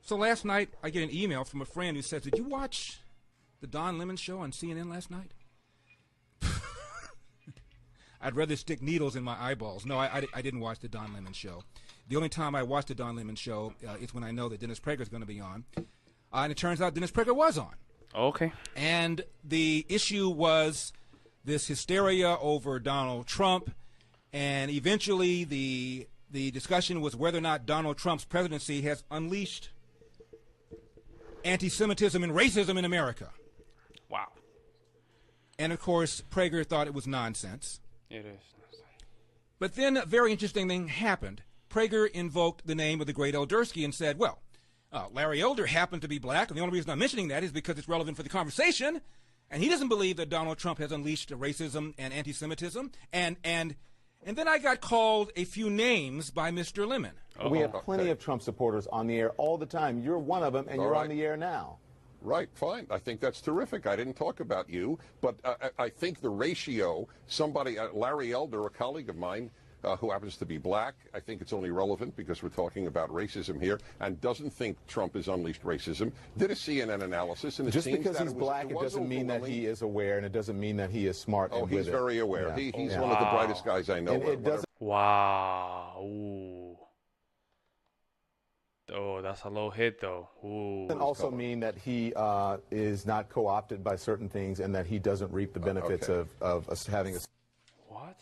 So last night, I get an email from a friend who says, "Did you watch the Don Lemon show on CNN last night?" I'd rather stick needles in my eyeballs. No, I didn't watch the Don Lemon show. The only time I watch the Don Lemon show is when I know that Dennis Prager is going to be on. And it turns out Dennis Prager was on. Okay. And the issue was this hysteria over Donald Trump. And eventually the discussion was whether or not Donald Trump's presidency has unleashed anti-Semitism and racism in America. Wow. And, of course, Prager thought it was nonsense. It is. But then a very interesting thing happened. Prager invoked the name of the great Eldersky and said, well, Larry Elder happened to be black, and the only reason I'm mentioning that is because it's relevant for the conversation, and he doesn't believe that Donald Trump has unleashed racism and anti-Semitism, and then I got called a few names by Mr. Lemon. We have plenty of Trump supporters on the air all the time. You're one of them, and you're on the air now. Right, fine. I think that's terrific. I didn't talk about you, but I think the ratio, Larry Elder, a colleague of mine, who happens to be black, I think it's only relevant because we're talking about racism here, and doesn't think Trump has unleashed racism, did a CNN analysis, and it just seems because that he's black, it doesn't mean that he is aware, and it doesn't mean that he is smart. Oh, he's very aware. Yeah. He's one of the brightest guys I know. Wow. Ooh. Oh, that's a low hit, though. Ooh. It doesn't also mean that he is not co-opted by certain things and that he doesn't reap the benefits of us having a... What?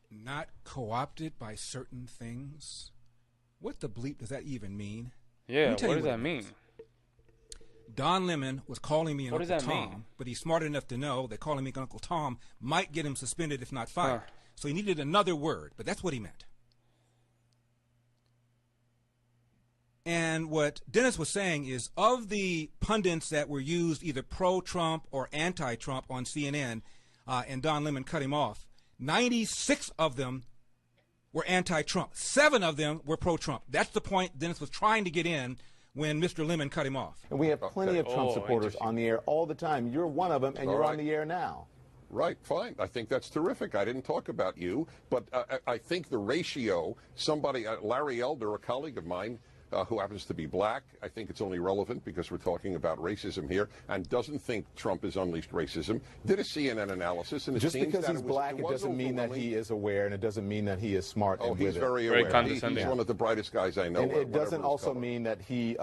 Not co-opted by certain things? What the bleep does that even mean? Yeah, what does that mean? Don Lemon was calling me an Uncle Tom, but he's smart enough to know that calling me Uncle Tom might get him suspended if not fired. So he needed another word, but that's what he meant. And what Dennis was saying is, of the pundits that were used either pro-Trump or anti-Trump on CNN, and Don Lemon cut him off, 96 of them were anti-Trump. 7 of them were pro-Trump. That's the point Dennis was trying to get in when Mr. Lemon cut him off. And we have plenty of Trump supporters on the air all the time. You're one of them, and you're on the air now. Right, fine. I think that's terrific. I didn't talk about you, but I think the ratio, Larry Elder, a colleague of mine, who happens to be black, I think it's only relevant because we're talking about racism here, and doesn't think Trump has unleashed racism, did a CNN analysis, and it just seems because that he's black, it doesn't mean that he is aware, and it doesn't mean that he is smart. Oh, he's very aware. He's one of the brightest guys I know. And it doesn't also mean that he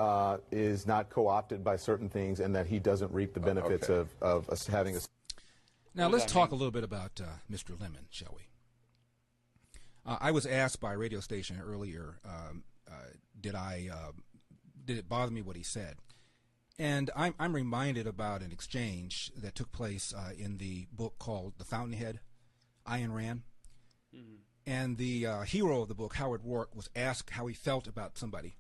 is not co-opted by certain things, and that he doesn't reap the benefits of us having a... Now let's talk a little bit about Mr. Lemon, shall we? I was asked by a radio station earlier, did it bother me what he said? And I'm reminded about an exchange that took place in the book called The Fountainhead, Ayn Rand. Mm-hmm. And the hero of the book, Howard Rourke, was asked how he felt about somebody.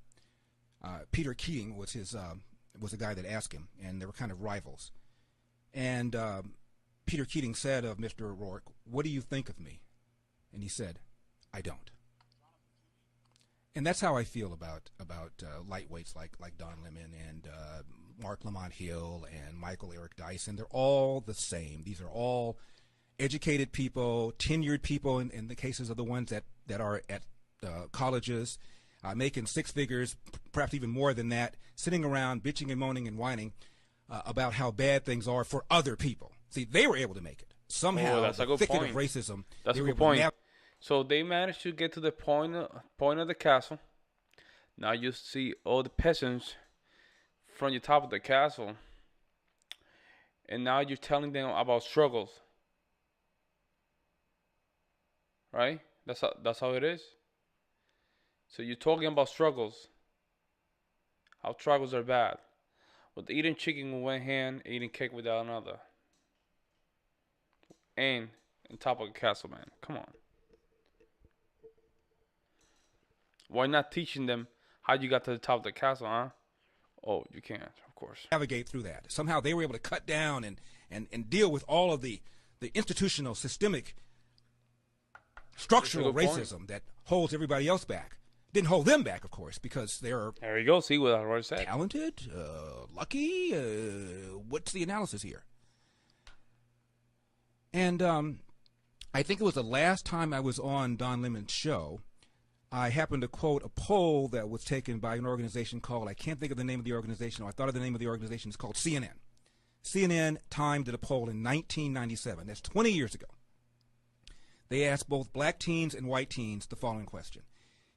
Peter Keating was the guy that asked him, and they were kind of rivals. And Peter Keating said of Mr. Rourke, "What do you think of me?" And he said, "I don't." And that's how I feel about lightweights like Don Lemon and Mark Lamont Hill and Michael Eric Dyson. They're all the same. These are all educated people, tenured people in the cases of the ones that are at colleges, making 6 figures, perhaps even more than that, sitting around bitching and moaning and whining about how bad things are for other people. See, they were able to make it. Somehow, that's a good thicket point. of racism. That's a good point. So they managed to get to the point of the castle. Now you see all the peasants from the top of the castle, and now you're telling them about struggles, right? That's how it is. So you're talking about struggles, how struggles are bad. With eating chicken with one hand, eating cake without another, and on top of the castle, man. Come on. Why not teaching them how you got to the top of the castle, huh? Oh, you can't, of course. Navigate through that. Somehow they were able to cut down and deal with all of the institutional, systemic, structural racism that holds everybody else back. Didn't hold them back, of course, because they're... There you go. See what I already said. Talented, lucky. What's the analysis here? And I think it was the last time I was on Don Lemon's show. I happened to quote a poll that was taken by an organization called, I can't think of the name of the organization, or I thought of the name of the organization, it's called CNN. CNN Time did a poll in 1997, that's 20 years ago. They asked both black teens and white teens the following question: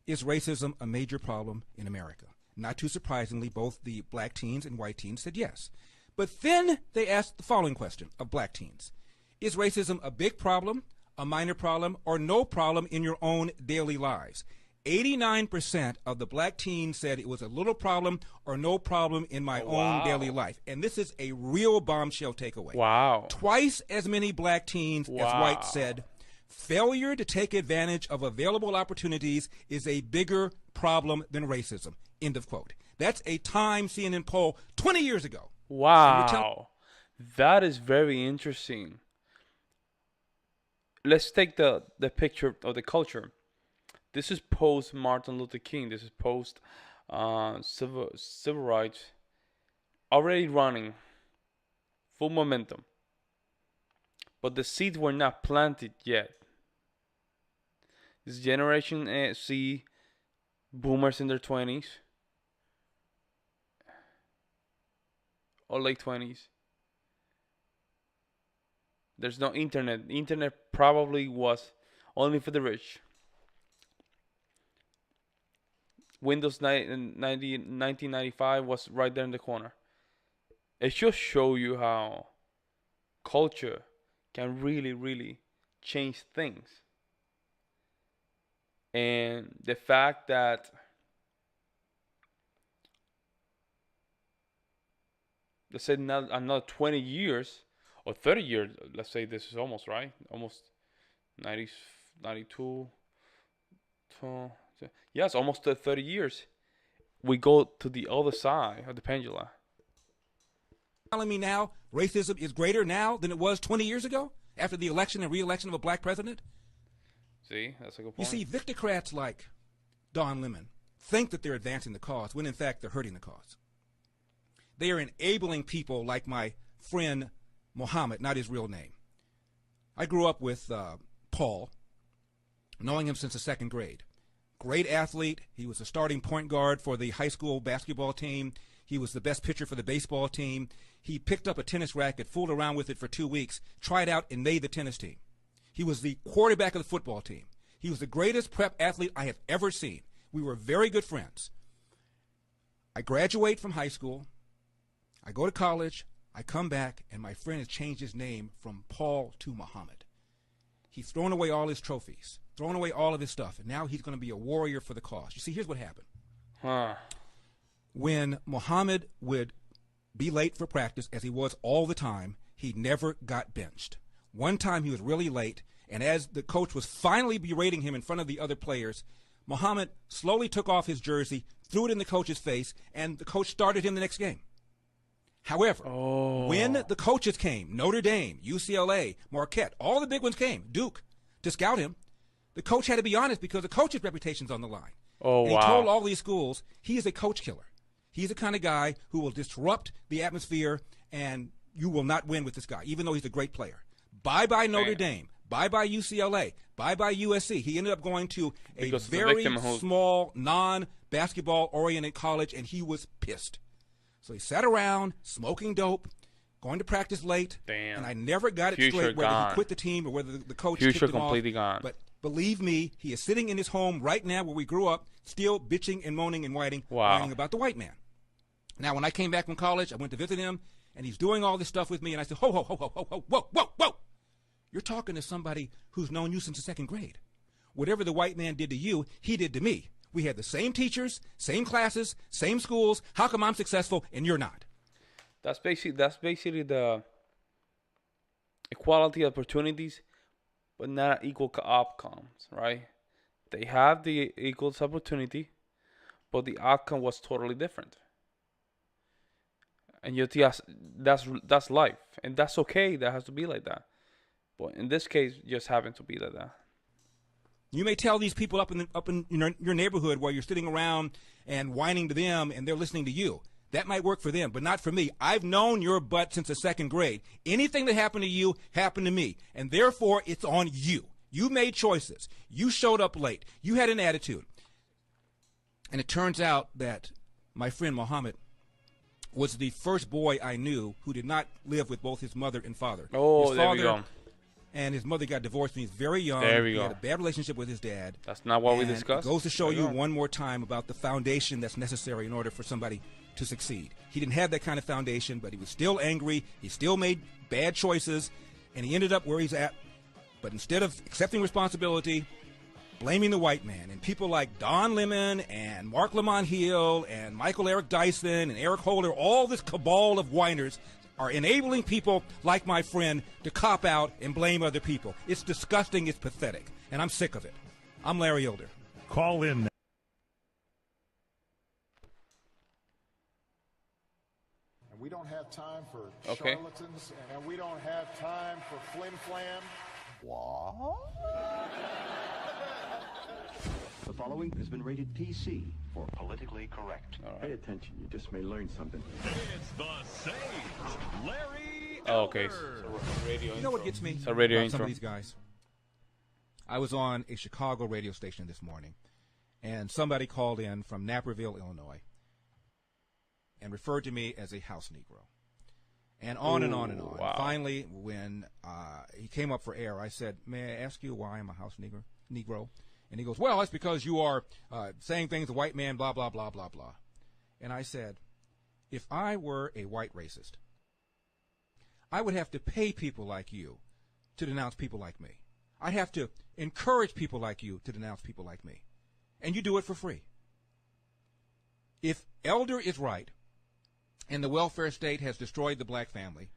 is racism a major problem in America? Not too surprisingly, both the black teens and white teens said yes. But then they asked the following question of black teens: is racism a big problem, a minor problem, or no problem in your own daily lives? 89% of the black teens said it was a little problem or no problem in my own daily life. And this is a real bombshell takeaway. Wow. Twice as many black teens as white said failure to take advantage of available opportunities is a bigger problem than racism. End of quote. That's a Time CNN poll 20 years ago. Wow. That is very interesting. Let's take the picture of the culture. This is post Martin Luther King. This is post civil rights. Already running. Full momentum. But the seeds were not planted yet. This generation C, boomers in their 20s. Or late 20s. There's no internet. Internet probably was only for the rich. Windows 1995 was right there in the corner. It just shows you how culture can really, really change things. And the fact that let's say another 20 years or 30 years, let's say this is almost right, almost 90, 92, yes, almost 30 years, we go to the other side of the pendulum. Telling me now racism is greater now than it was 20 years ago after the election and re-election of a black president? See, that's a good point. You see, victocrats like Don Lemon think that they're advancing the cause when in fact they're hurting the cause. They are enabling people like my friend Muhammad, not his real name. I grew up with Paul, knowing him since the second grade. Great athlete. He was a starting point guard for the high school basketball team. He was the best pitcher for the baseball team. He picked up a tennis racket, fooled around with it for 2 weeks, tried out, and made the tennis team. He was the quarterback of the football team. He was the greatest prep athlete I have ever seen. We were very good friends. I graduate from high school. I go to college. I come back, and my friend has changed his name from Paul to Muhammad. He's thrown away all his trophies, thrown away all of his stuff, and now he's going to be a warrior for the cause. You see, here's what happened. When Muhammad would be late for practice, as he was all the time, he never got benched. One time he was really late, and as the coach was finally berating him in front of the other players, Muhammad slowly took off his jersey, threw it in the coach's face, and the coach started him the next game. However, when the coaches came, Notre Dame, UCLA, Marquette, all the big ones came, Duke, to scout him, the coach had to be honest because the coach's reputation's on the line. And he told all these schools he is a coach killer. He's the kind of guy who will disrupt the atmosphere, and you will not win with this guy, even though he's a great player. Bye-bye Notre Dame. Bye-bye UCLA. Bye-bye USC. He ended up going to a very small, non-basketball-oriented college, and he was pissed. So he sat around, smoking dope, going to practice late, and I never got it straight whether he quit the team or whether the coach kicked him completely off. gone. But believe me, he is sitting in his home right now where we grew up, still bitching and moaning and whining about the white man. Now, when I came back from college, I went to visit him, and he's doing all this stuff with me, and I said, ho, ho, ho, ho, ho, ho, whoa, whoa, whoa. You're talking to somebody who's known you since the second grade. Whatever the white man did to you, he did to me. We had the same teachers, same classes, same schools. How come I'm successful and you're not? That's basically the equality of opportunities, but not equal outcomes, right? They have the equal opportunity, but the outcome was totally different. And that's life, and that's okay. That has to be like that. But in this case, it just happened to be like that. You may tell these people up in your neighborhood while you're sitting around and whining to them, and they're listening to you. That might work for them, but not for me. I've known your butt since the second grade. Anything that happened to you happened to me, and therefore it's on you. You made choices. You showed up late. You had an attitude. And it turns out that my friend Mohammed was the first boy I knew who did not live with both his mother and father. Oh, his there father we go. And his mother got divorced when he was very young. There we he go. had a bad relationship with his dad. That's not what we And discussed. It goes to show There you go. one more time about the foundation that's necessary in order for somebody to succeed. He didn't have that kind of foundation, but he was still angry. He still made bad choices, and he ended up where he's at. But instead of accepting responsibility, blaming the white man, and people like Don Lemon and Mark Lamont Hill and Michael Eric Dyson and Eric Holder, all this cabal of whiners are enabling people like my friend to cop out and blame other people. It's disgusting. It's pathetic. And I'm sick of it. I'm Larry Elder. Call in. And we don't have time for Okay. charlatans, and we don't have time for flim-flam. The following has been rated PC for politically correct. Pay attention, you just may learn something. It's the Sage, Larry Oh, okay. Elder. Radio You know what gets me It's a radio about some intro. of these guys? I was on a Chicago radio station this morning, and somebody called in from Naperville, Illinois, and referred to me as a house Negro. And on and on and on. Wow. Finally, when he came up for air, I said, "May I ask you why I'm a house Negro?" And he goes, "Well, that's because you are saying things a white man, blah, blah, blah, blah, blah." And I said, if I were a white racist, I would have to pay people like you to denounce people like me. I'd have to encourage people like you to denounce people like me. And you do it for free. If Elder is right, and the welfare state has destroyed the black family,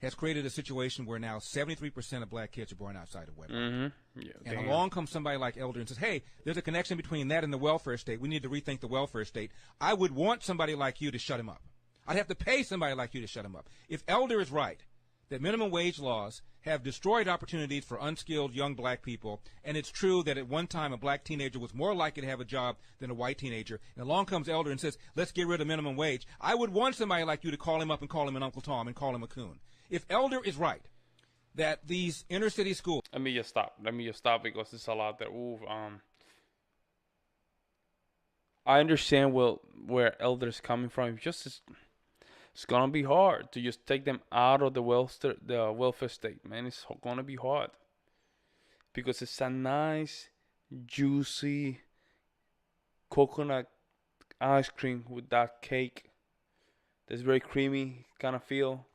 has created a situation where now 73% of black kids are born outside of wedlock. Mm-hmm. Yeah, And damn. along comes somebody like Elder and says, hey, there's a connection between that and the welfare state. We need to rethink the welfare state. I would want somebody like you to shut him up. I'd have to pay somebody like you to shut him up. If Elder is right, that minimum wage laws have destroyed opportunities for unskilled young black people, and it's true that at one time a black teenager was more likely to have a job than a white teenager, and along comes Elder and says, let's get rid of minimum wage, I would want somebody like you to call him up and call him an Uncle Tom and call him a coon. If Elder is right, that these inner city schools... Let me just stop because there's a lot there. I understand where Elder's coming from. It's gonna be hard to just take them out of the welfare state, man. It's gonna be hard because it's a nice, juicy coconut ice cream with that cake. That's very creamy kind of feel.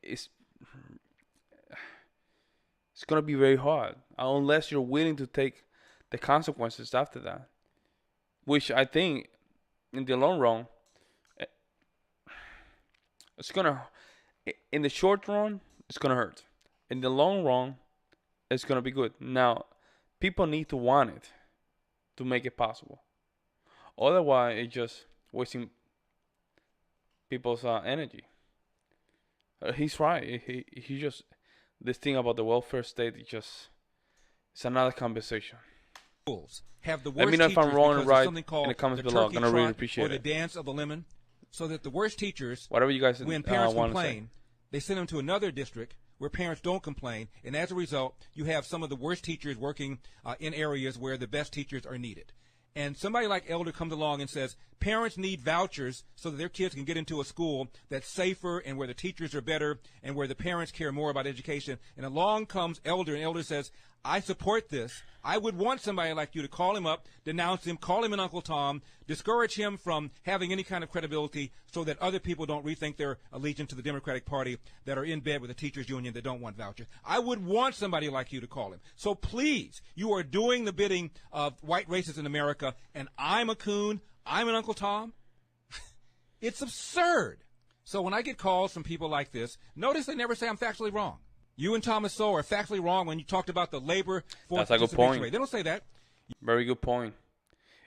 It's gonna be very hard unless you're willing to take the consequences after that, which I think in the long run, in the short run, it's gonna hurt. In the long run, it's gonna be good. Now, people need to want it to make it possible. Otherwise, it's just wasting people's energy. He's right. He just, this thing about the welfare state, it's another conversation. have the worst Let me know if I'm teachers wrong or because of right something called in the comments the below. I'm turkey gonna really trot appreciate or the it. dance of the lemon, so that the worst teachers, Whatever you guys when parents want to say. complain, they send them to another district where parents don't complain, and as a result, you have some of the worst teachers working in areas where the best teachers are needed. And somebody like Elder comes along and says, parents need vouchers so that their kids can get into a school that's safer and where the teachers are better and where the parents care more about education. And along comes Elder, and Elder says, I support this. I would want somebody like you to call him up, denounce him, call him an Uncle Tom, discourage him from having any kind of credibility so that other people don't rethink their allegiance to the Democratic Party that are in bed with the teachers union that don't want vouchers. I would want somebody like you to call him. So please, you are doing the bidding of white racists in America, and I'm a coon, I'm an Uncle Tom. It's absurd. So when I get calls from people like this, notice they never say I'm factually wrong. You and Thomas Sowell are factually wrong when you talked about the labor force That's a good participation point. rate. They don't say that. Very good point.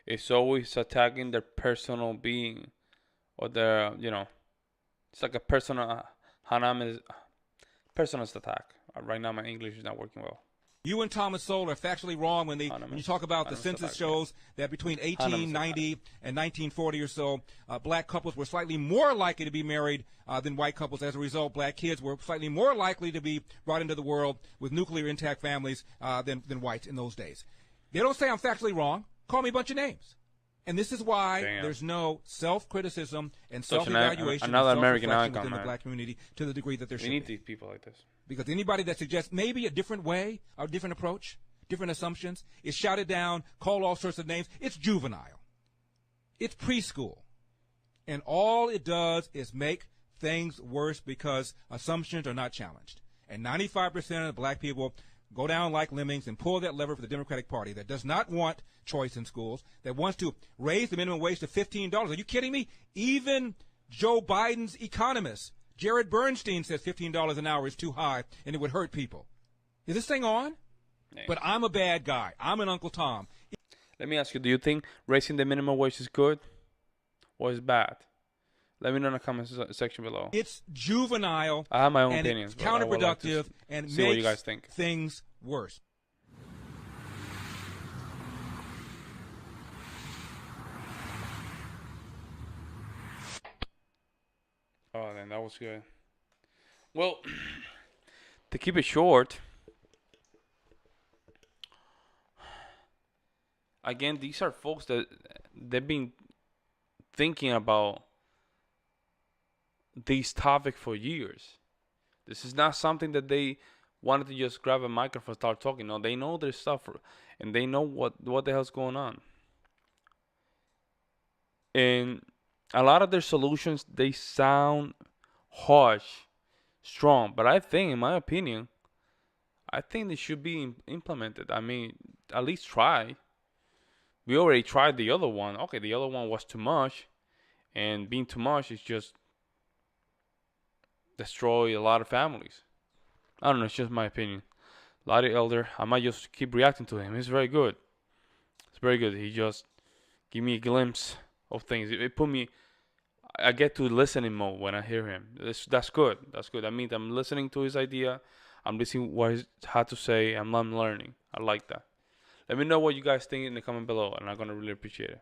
It's always attacking their personal being or their, it's like a personal personalist attack. Right now my English is not working well. You and Thomas Sowell are factually wrong when you talk about the census shows that between 1890 and 1940 or so, black couples were slightly more likely to be married than white couples. As a result, black kids were slightly more likely to be brought into the world with nuclear intact families than whites in those days. They don't say I'm factually wrong. Call me a bunch of names. And this is why Damn. there's no self-criticism and So it's self-evaluation another and American self-reflection icon, within the man. black community to the degree that there We should need be. these people like this. Because anybody that suggests maybe a different way, a different approach, different assumptions, is shouted down, called all sorts of names. It's juvenile. It's preschool. And all it does is make things worse because assumptions are not challenged. And 95% of black people go down like lemmings and pull that lever for the Democratic Party that does not want choice in schools, that wants to raise the minimum wage to $15. Are you kidding me? Even Joe Biden's economist, Jared Bernstein, says $15 an hour is too high and it would hurt people. Is this thing on? Yeah. But I'm a bad guy. I'm an Uncle Tom. Let me ask you, do you think raising the minimum wage is good or is bad? Let me know in the comments section below. It's juvenile. I have my own and opinions. It's but I would like to counterproductive and see what you guys makes think. things worse. Oh, then that was good. Well, to keep it short, again, these are folks that they've been thinking about these topics for years. This is not something that they wanted to just grab a microphone and start talking. No, they know their stuff and they know what the hell's going on. And a lot of their solutions, they sound harsh, strong, but I think, in my opinion, I think they should be implemented. I mean, at least try. We already tried the other one. Okay, the other one was too much, and being too much is just destroy a lot of families. I don't know, it's just my opinion. Larry Elder, I might just keep reacting to him. He's very good. It's very good. He just give me a glimpse of things. It put me, I get to listening mode when I hear him. That's good. That's good. That means I'm listening to his idea. I'm listening what he had to say. I'm learning. I like that. Let me know what you guys think in the comment below, and I'm going to really appreciate it.